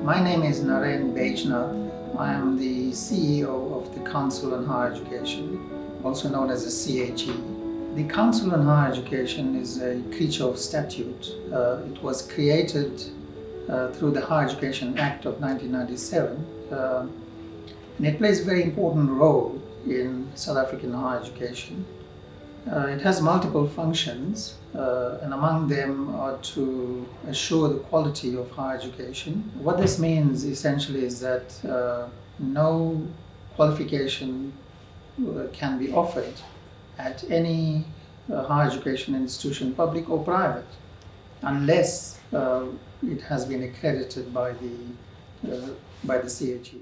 My name is Narend Baijnath. I am the CEO of the Council on Higher Education, also known as the CHE. The Council on Higher Education is a creature of statute. It was created through the Higher Education Act of 1997, and it plays a very important role in South African higher education. It has multiple functions, and among them are to assure the quality of higher education. What this means essentially is that no qualification can be offered at any higher education institution, public or private, unless it has been accredited by the CHE.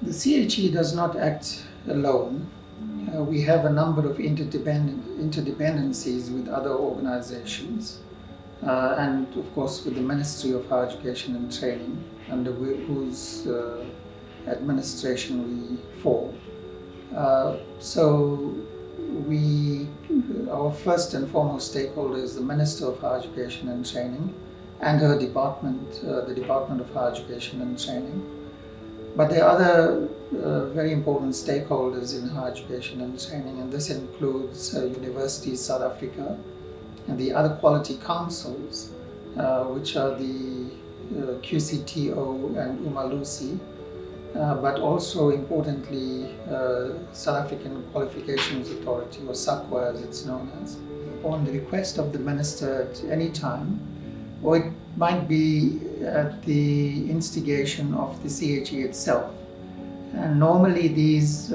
The CHE does not act alone. We have a number of interdependencies with other organizations, and of course with the Ministry of Higher Education and Training, under whose administration we fall. Our first and foremost stakeholder is the Minister of Higher Education and Training and her department, the Department of Higher Education and Training. But there are other very important stakeholders in higher education and training, and this includes Universities South Africa and the other quality councils, which are the QCTO and Umalusi, but also importantly South African Qualifications Authority, or SAQA as it's known as. On the request of the minister at any time, or it might be at the instigation of the CHE itself. And normally this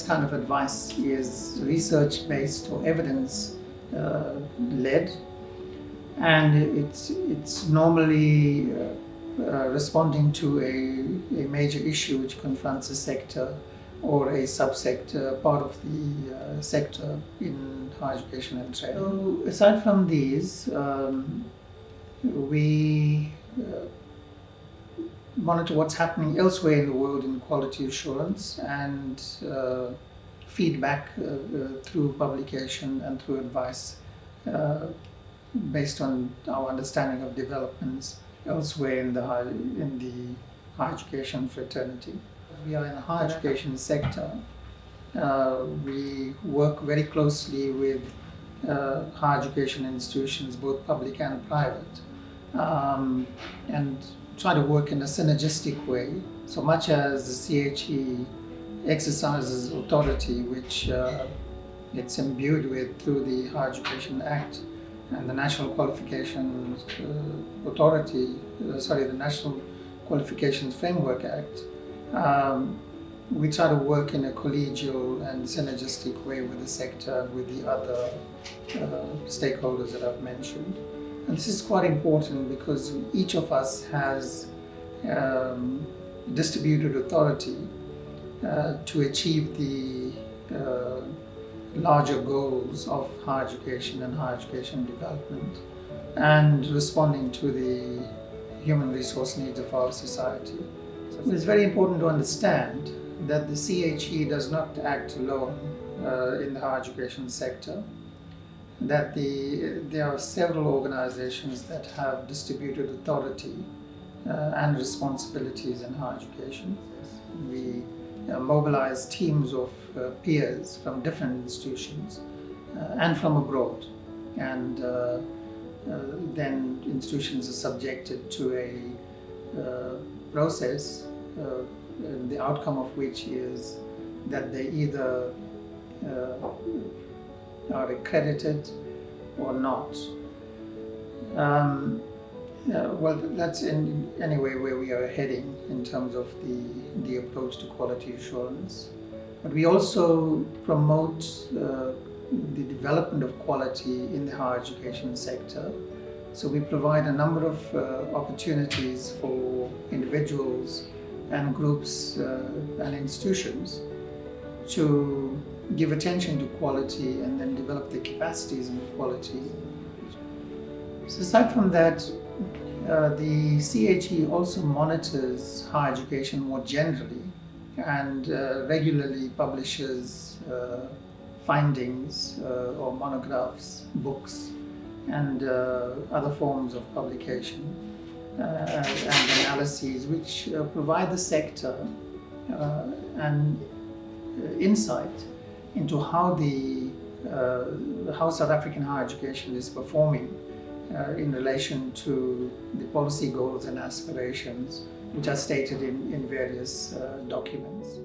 kind of advice is research-based or evidence-led, and it's normally responding to a major issue which confronts a sector or a subsector, part of the sector in higher education and training. So aside from these, we monitor what's happening elsewhere in the world in quality assurance and feedback through publication and through advice based on our understanding of developments elsewhere in the higher education fraternity. We are in the higher education sector. We work very closely with higher education institutions, both public and private, and try to work in a synergistic way. So much as the CHE exercises authority, which it's imbued with through the Higher Education Act and the National Qualifications the National Qualifications Framework Act, we try to work in a collegial and synergistic way with the sector and with the other stakeholders that I've mentioned. And this is quite important because each of us has distributed authority to achieve the larger goals of higher education and higher education development and responding to the human resource needs of our society. So it's very important to understand that the CHE does not act alone in the higher education sector, that there are several organizations that have distributed authority and responsibilities in higher education. We mobilize teams of peers from different institutions and from abroad, and then institutions are subjected to a process, the outcome of which is that they either are accredited or not. Well, that's anyway where we are heading in terms of the approach to quality assurance. But we also promote the development of quality in the higher education sector. So we provide a number of opportunities for individuals and groups and institutions to give attention to quality and then develop their capacities in quality. So aside from that, the CHE also monitors higher education more generally and regularly publishes findings or monographs, books, and other forms of publication and analyses which provide the sector an insight into how South African higher education is performing in relation to the policy goals and aspirations which are stated in various documents.